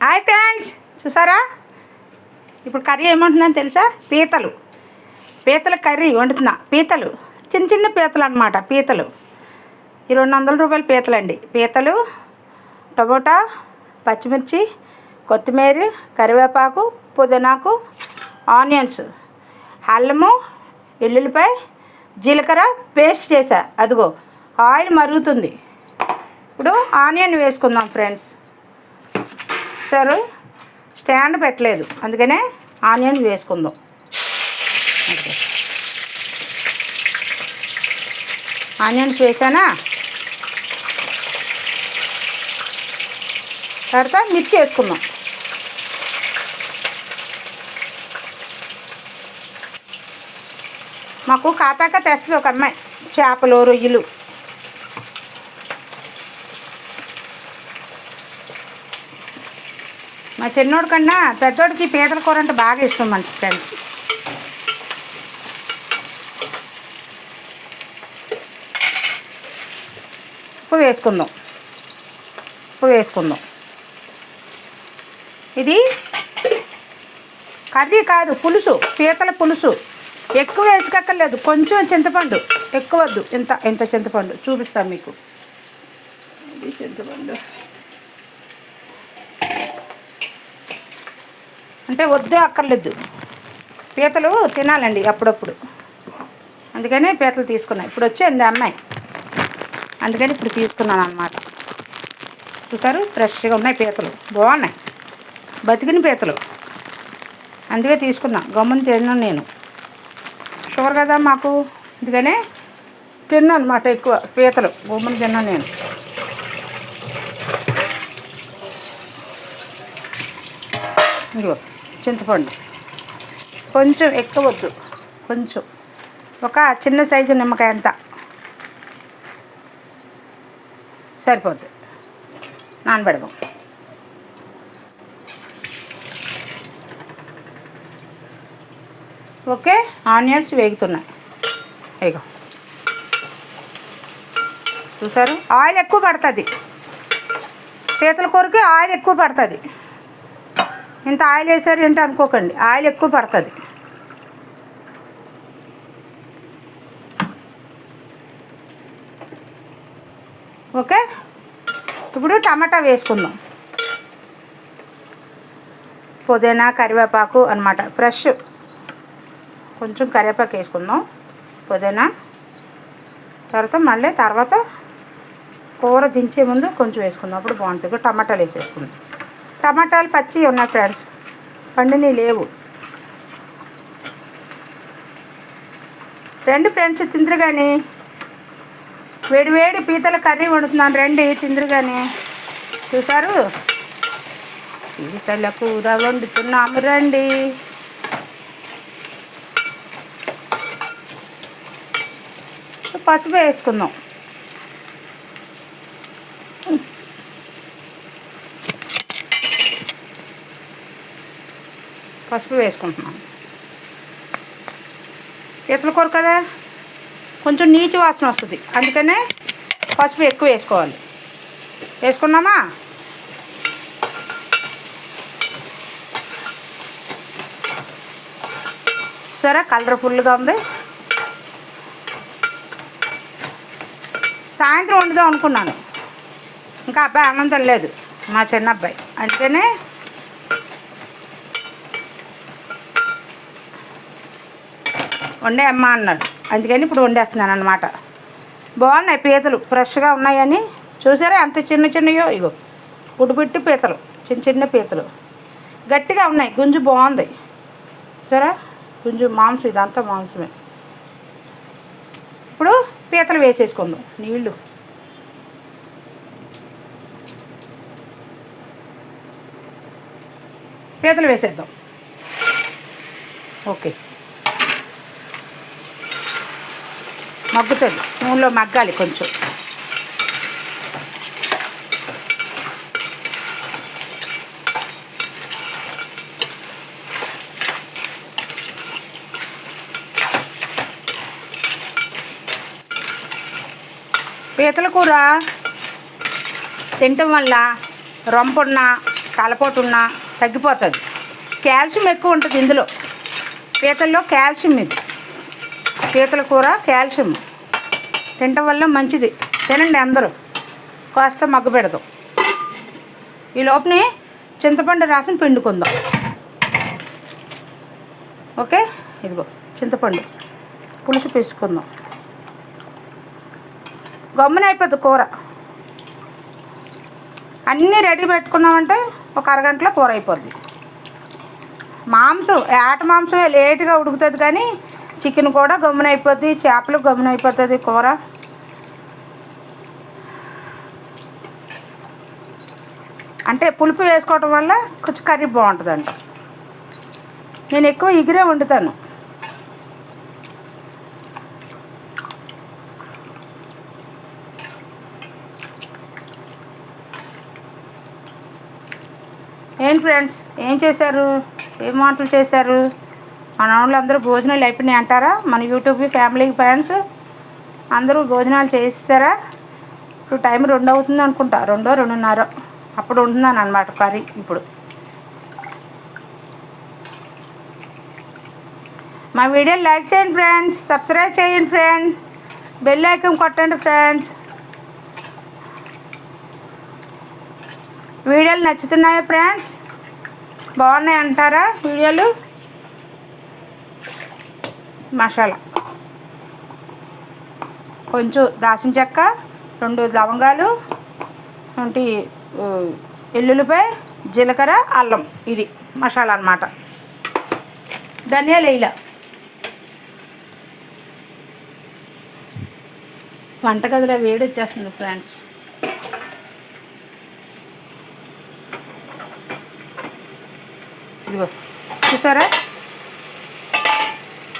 Hi friends, చూసారా ఇప్పుడు curry ఏమంటున్నాను తెలుసా? పీతలు కర్రీ వండుతున్నా. పీతలు చిన్న చిన్న పీతలు అన్నమాట. పీతలు ఈ 200 రూపాయల పీతలండి. పీతలు, టమోటా, పచ్చిమిర్చి, కొత్తిమీర, కరివేపాకు, పుదీనాకు, ఆనియన్స్, అల్లము, వెల్లుల్లిపాయ, జీలకర్ర పేస్ట్ చేసా. అదిగో ఆయిల్ మరుగుతుంది. ఇప్పుడు ఆనియన్ వేసుకుందాం ఫ్రెండ్స్. సరే, స్టాండ్ పెట్టలేదు, అందుకనే ఆనియన్ వేసుకుందాం. ఆనియన్స్ వేసానా, తర్వాత మిర్చి వేసుకుందాం. మాకు కాతాక తెస్తుంది ఒక అమ్మాయి చేపలు, రొయ్యలు. మా చిన్నోడి కన్నా పెద్దోడికి పీతల కూర అంటే బాగా ఇష్టం మంచి ఫ్రెండ్స్. ఉప్పు వేసుకుందాం. ఇది కర్రీ కాదు, పులుసు, పీతల పులుసు. ఎక్కువ వేసుకోక్కర్లేదు, కొంచెం చింతపండు, ఎక్కువ వద్దు. ఇంత చింతపండు చూపిస్తాను మీకు. ఇది చింతపండు అంటే వద్దే అక్కర్లేదు. పీతలు తినాలండి అప్పుడప్పుడు, అందుకని పీతలు తీసుకున్నాను. ఇప్పుడు వచ్చింది అమ్మాయి, అందుకని ఇప్పుడు తీసుకున్నాను అన్నమాట. చూసారు, ఫ్రెష్గా ఉన్నాయి పీతలు, బాగున్నాయి, బతికిన పీతలు, అందుకే తీసుకున్నా. గమ్మున తిన్నాను నేను, షుగర్ కదా మాకు, అందుకనే తిన్నాను అనమాట. ఎక్కువ పీతలు గమ్మున తిన్నాను నేను. ఇదిగో చింతపండు కొంచెం ఎక్కువ వద్దు, కొంచెం ఒక చిన్న సైజు నిమ్మకాయ అంతా సరిపోద్ది. నానబెడదాం. Okay, onions వేగుతున్నాయి. ఇగో చూసారు, ఆయిల్ ఎక్కువ పడుతుంది. పీతల కూరకి ఆయిల్ ఎక్కువ పడుతుంది. ఇంత ఆయిల్ వేసారు ఏంటి అనుకోకండి, ఆయిల్ ఎక్కువ పడుతుంది. ఓకే, ఇప్పుడు టమాటా వేసుకుందాం. పుదీనా, కరివేపాకు అన్నమాట, ఫ్రెష్. కొంచెం కరివేపాకు వేసుకుందాం, పుదీనా. తర్వాత కూర దించే ముందు కొంచెం వేసుకుందాం, అప్పుడు బాగుంటుంది. టమాటాలు వేసేసుకుందాం. టమాటాలు పచ్చి ఉన్నాయి ఫ్రెండ్స్, పండినవి లేవు. రండి ఫ్రెండ్స్, తిందరు కానీ. వేడి పీతల కర్రీ వండుతున్నాను, రండి తిందరు కానీ. చూసారు, పీతల కూర వండుతున్నాము రండి. పసుపు వేసుకుందాం. పసుపు వేసుకుంటున్నాను. పీతల కూర కదా, కొంచెం నీచు వాసన వస్తుంది, అందుకనే పసుపు ఎక్కువ వేసుకోవాలి. వేసుకున్నామా? సరే, కలర్ఫుల్గా ఉంది. సాయంత్రం వండుదాం అనుకున్నాను, ఇంకా అబ్బాయి అన్నం తినలేదు, మా చిన్న అబ్బాయి, అందుకనే వండే అమ్మ అన్నాడు, అందుకని ఇప్పుడు వండేస్తున్నాను అన్నమాట. బాగున్నాయి పీతలు, ఫ్రెష్గా ఉన్నాయని. చూసారా అంత చిన్నయో, ఇగో ఉడిపెట్టి పీతలు, చిన్న పీతలు గట్టిగా ఉన్నాయి. గుంజు బాగుంది, సరే గుంజు మాంసం, ఇదంతా మాంసమే. ఇప్పుడు పీతలు వేసేసుకుందాం. నీళ్ళు పీతలు వేసేద్దాం. ఓకే, మగ్గుతుంది, నూనెలో మగ్గాలి కొంచెం. పీతల కూర తినటం వల్ల రొంపున్నా తలపోటు ఉన్నా తగ్గిపోతుంది. కాల్షియం ఎక్కువ ఉంటుంది ఇందులో. పీతల్లో కాల్షియం, ఇది పీతల కూర కాల్షియం తినటం వల్ల మంచిది. తినండి అందరూ, కాస్త మగ్గు పెడదాం. ఈ లోపుని చింతపండు రసం పిండుకుందాం. ఓకే, ఇదిగో చింతపండు పులుసు పీసుకుందాం. గమ్మున అయిపోద్ది కూర. అన్నీ రెడీ పెట్టుకున్నామంటే ఒక అరగంటలో కూర అయిపోద్ది. మాంసం ఏట మాంసమే లేటుగా ఉడుకుతుంది, కానీ చికెన్ కూడా గమ్మున అయిపోద్ది, చేపలు గమ్మున అయిపోతుంది కూర. అంటే పులుపు వేసుకోవటం వల్ల కొంచెం కర్రీ బాగుంటుందంట. నేను ఎక్కువ ఇగిరే వండుతాను. ఏంటి ఫ్రెండ్స్, ఏం చేశారు? ఏం వంటలు చేశారు? మన వాళ్ళు అందరూ భోజనాలు అయిపోయినాయి అంటారా? మన యూట్యూబ్ ఫ్యామిలీ ఫ్రెండ్స్ అందరూ భోజనాలు చేస్తారా? ఇప్పుడు టైం 2 అవుతుంది అనుకుంటా, 2, 2:30 అప్పుడు ఉంటున్నాను అనమాట కర్రీ. ఇప్పుడు మా వీడియోని లైక్ చేయండి ఫ్రెండ్స్, సబ్స్క్రైబ్ చేయండి ఫ్రెండ్స్, బెల్ ఐకాన్ కొట్టండి ఫ్రెండ్స్. వీడియోలు నచ్చుతున్నాయా ఫ్రెండ్స్? బాగున్నాయి అంటారా వీడియోలు? మసాలా కొంచెం దాల్చిన చెక్క, 2 లవంగాలు, 20 ఎల్లుల్లిపాయ, జీలకర్ర, అల్లం, ఇది మసాలా అన్నమాట. ధనియాలు వేయాల. వంటగదిలో వేడి వచ్చేస్తుంది ఫ్రెండ్స్. ఇదిగో చూసారా,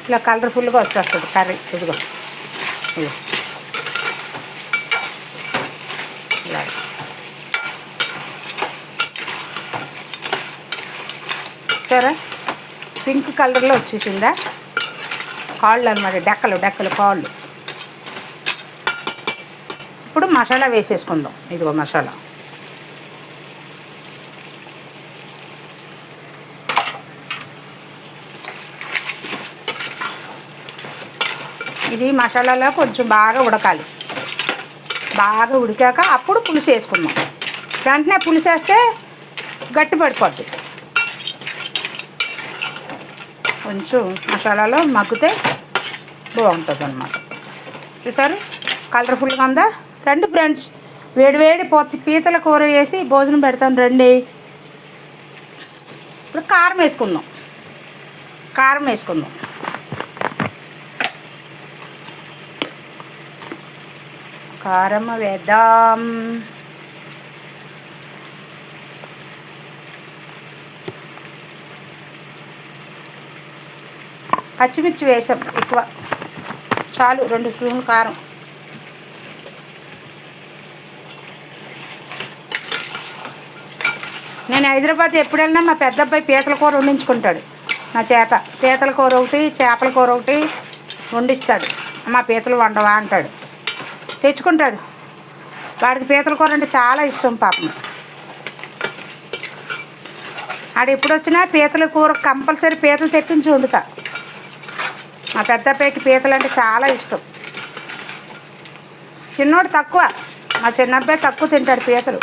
ఇలా కలర్ఫుల్గా వచ్చేస్తుంది కర్రీ. ఇదిగో ఇదిగో ఇలా చూసారా, పింక్ కలర్లో వచ్చేసిందా. కాళ్ళు అన్నమాట, డెక్కలు కాళ్ళు. ఇప్పుడు మసాలా వేసేసుకుందాం. ఇదిగో మసాలా. ఇది మసాలాలో కొంచెం బాగా ఉడకాలి. బాగా ఉడికాక అప్పుడు పులుసు వేసుకుందాం. వెంటనే పులుసు వేస్తే గట్టి పడిపోద్ది. కొంచెం మసాలాలో మగ్గితే బాగుంటుంది అన్నమాట. చూసారు కలర్ఫుల్గా ఉందా? రండి ఫ్రెండ్స్, వేడివేడి పీతల కూర వేసి భోజనం పెడతాను రండి. ఇప్పుడు కారం వేసుకుందాం. కారం వేద్దాం. పచ్చిమిర్చి వేసాం ఎక్కువ, చాలు 2 స్పూన్లు కారం. నేను హైదరాబాద్ ఎప్పుడు వెళ్ళినా మా పెద్ద అబ్బాయి పీతల కూర వండించుకుంటాడు నా చేత. పీతల కూర ఒకటి, చేపల కూర ఒకటి వండిస్తాడు. మా పీతలు వండవా అంటాడు, తెచ్చుకుంటాడు. వాడికి పీతల కూర అంటే చాలా ఇష్టం పాపం. ఆడు ఎప్పుడు వచ్చినా పీతల కూర కంపల్సరీ పీతలు తెప్పించి వండుతా. మా పెద్ద అబ్బాయికి పీతలు అంటే చాలా ఇష్టం. చిన్నోడు తక్కువ, మా చిన్న అబ్బాయి తక్కువ తింటాడు పీతలు.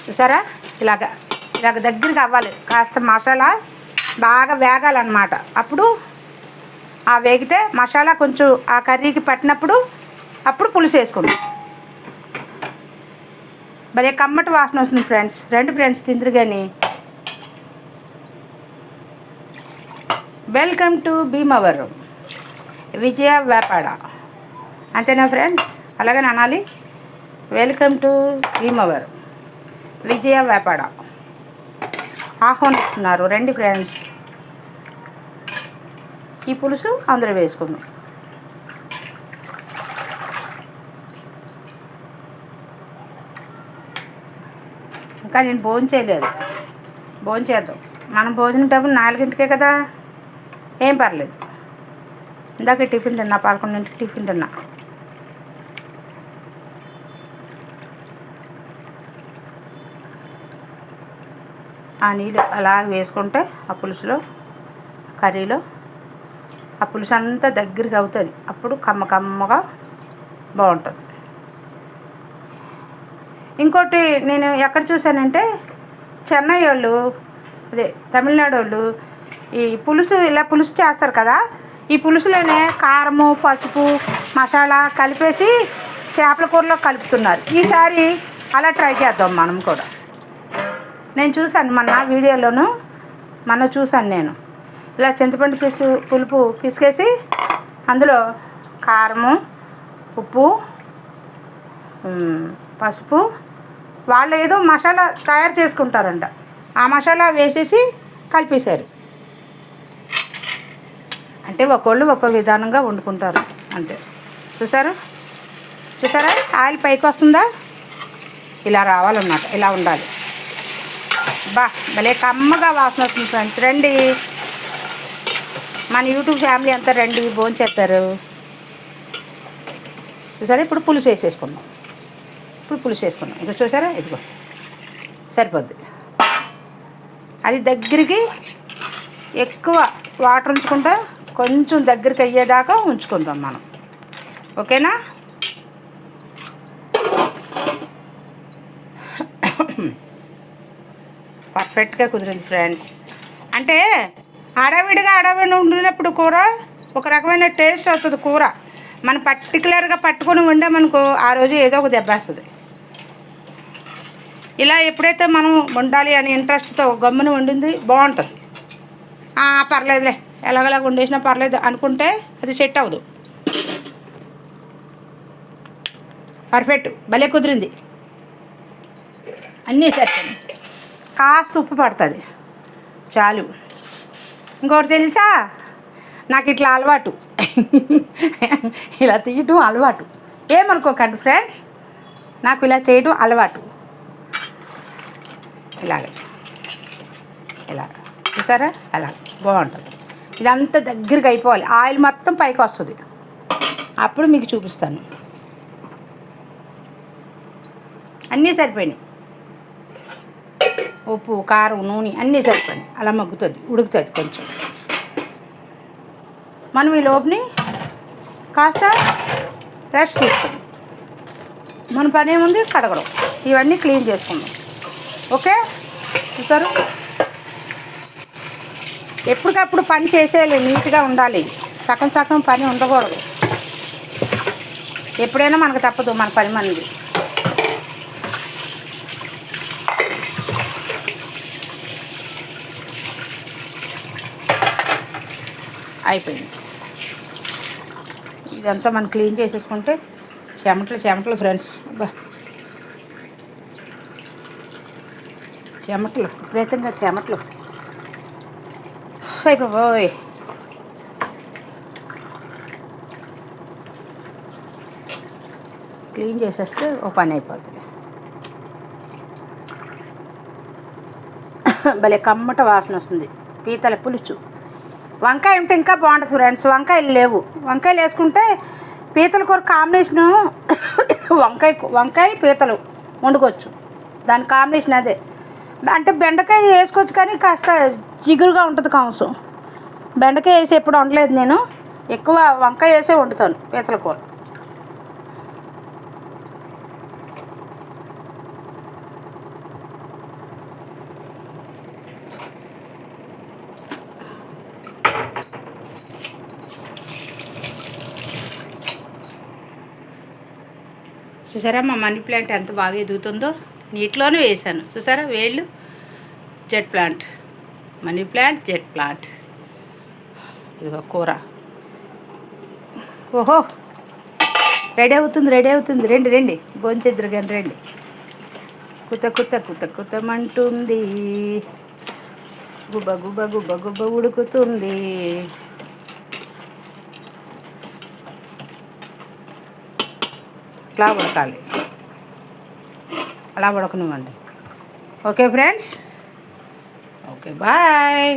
చూసారా, ఇలాగ దగ్గరికి అవ్వాలి. కాస్త మసాలా బాగా వేగాలన్నమాట. అప్పుడు ఆ వేగితే మసాలా కొంచెం ఆ కర్రీకి పట్టినప్పుడు అప్పుడు పులుసు వేసుకోండి. భలే కమ్మటి వాసన వస్తుంది ఫ్రెండ్స్. రండి ఫ్రెండ్స్ తిందురు కానీ. వెల్కమ్ టు భీమవరం విజయ వేపాడ. అంతేనా ఫ్రెండ్స్? అలాగని అనాలి. వెల్కమ్ టు భీమవరం విజయ వేపాడ ఆహ్వానిస్తున్నారు. రండి ఫ్రెండ్స్. ఈ పులుసు అందరూ వేసుకుందాం. ఇంకా నేను భోజనం చేయలేదు. భోజనం చేద్దాం. మనం భోజనం టైం 4 కదా, ఏం పర్లేదు. ఇందాక టిఫిన్ తిన్నా, 11ంటికి టిఫిన్ తిన్నా. ఆ నీళ్ళు అలా వేసుకుంటే ఆ పులుసులో కర్రీలో ఆ పులుసు అంతా దగ్గరికి అవుతుంది. అప్పుడు కమ్మగా బాగుంటుంది. ఇంకోటి నేను ఎక్కడ చూశానంటే చెన్నై వాళ్ళు, అదే తమిళనాడు వాళ్ళు ఈ పులుసు ఇలా పులుసు చేస్తారు కదా, ఈ పులుసులోనే కారము, పసుపు, మసాలా కలిపేసి చేపల కూరలో కలుపుతున్నారు. ఈసారి అలా ట్రై చేద్దాం మనం కూడా. నేను చూశాను మొన్న చూశాను నేను ఇలా చింతపండు పులుపు పిసికేసి అందులో కారము, ఉప్పు, పసుపు, వాళ్ళు ఏదో మసాలా తయారు చేసుకుంటారంట, ఆ మసాలా వేసేసి కలిపేశారు. అంటే ఒక్కోళ్ళు ఒక్కో విధానంగా వండుకుంటారు అంతే. చూసారా ఆయిల్ పైకి వస్తుందా? ఇలా రావాలన్నమాట, ఇలా ఉండాలి. భలే కమ్మగా వాసన వస్తుంది ఫ్రెండ్స్. రండి, మన యూట్యూబ్ ఫ్యామిలీ అంతా రండి, భోంచేస్తారు. చూసారా ఇప్పుడు పులుసు వేసేసుకున్నాం. ఇంకా చూసారా, ఇదిగో సరిపోద్ది. అది దగ్గరికి ఎక్కువ వాటర్ ఉంచుకుంటా కొంచెం దగ్గరికి అయ్యేదాకా ఉంచుకుందాం మనం. ఓకేనా? పర్ఫెక్ట్గా కుదిరింది ఫ్రెండ్స్. అంటే హడావిడిగా వండినప్పుడు కూర ఒక రకమైన టేస్ట్ వస్తుంది. కూర మనం పర్టికులర్గా పట్టుకొని వండామనుకో ఆ రోజు ఏదో ఒక దెబ్బేస్తుంది. ఇలా ఎప్పుడైతే మనం వండాలి అని ఇంట్రెస్ట్తో గమ్మున వండింది బాగుంటుంది. పర్లేదులే ఎలాగలా వండేసినా పర్లేదు అనుకుంటే అది సెట్ అవ్వదు. పర్ఫెక్ట్, భలే కుదిరింది. అన్నీ సరిపోయి కాస్త ఉప్పు పడుతుంది చాలు. ఇంకోటి తెలుసా, నాకు ఇట్లా అలవాటు, ఇలా తీయటం అలవాటు. ఏమనుకోకండి ఫ్రెండ్స్, నాకు ఇలా చేయడం అలవాటు. ఇలాగ చూసారా, అలా బాగుంటుంది. ఇదంతా దగ్గరికి అయిపోవాలి, ఆయిల్ మొత్తం పైకి వస్తుంది. అప్పుడు మీకు చూపిస్తాను. అన్నీ సరిపోయినాయి, ఉప్పు, కారం, నూనె అన్నీ సరిపోయినాయి. అలా మగ్గుతుంది, ఉడుకుతుంది కొంచెం. మనం ఈ లోపుని కాస్త రెస్ట్ తీసుకుందాం. మన పని ఏముంది, కడగడం, ఇవన్నీ క్లీన్ చేసుకుందాం. ఓకే, చూసారు, ఎప్పటికప్పుడు పని చేసేయాలి, నీట్గా ఉండాలి. సగం పని ఉండకూడదు. ఎప్పుడైనా మనకు తప్పదు, మన పని మనది. అయిపోయింది. ఇదంతా మనం క్లీన్ చేసేసుకుంటే చెమటలు ఫ్రెండ్స్. చెమటలు విపరీతంగా అయిపోయి క్లీన్ చేసేస్తే ఒక పని అయిపోతుంది. భలే కమ్మట వాసన వస్తుంది. పీతల పులుసు, వంకాయ ఉంటే ఇంకా బాగుంటుంది ఫ్రెండ్స్. వంకాయలు లేవు, వంకాయలు వేసుకుంటే పీతల కూర కాంబినేషను వంకాయ పీతలు వండుకోవచ్చు. దాని కాంబినేషన్ అదే. అంటే బెండకాయ వేసుకోవచ్చు కానీ కాస్త జిగురుగా ఉంటుంది కాంసం. బెండకాయ వేసి ఎప్పుడు వండలేదు నేను, ఎక్కువ వంకాయ వేసే వండుతాను పీతల కూర. చూసారా మా మనీ ప్లాంట్ ఎంత బాగా ఎదుగుతుందో, నీటిలోనే వేసాను. చూసారా వేళ్ళు, jet plant, money plant, jet plant. ఇదిగో కూర. ఓహో, రెడీ అవుతుంది. రండి భోంచేద్దరు కానీ రండి. కుతమంటుంది, గుబ ఉడుకుతుంది. ఇట్లా ఉడకాలి, అలా ఉడకనివ్వండి. Okay friends, okay bye.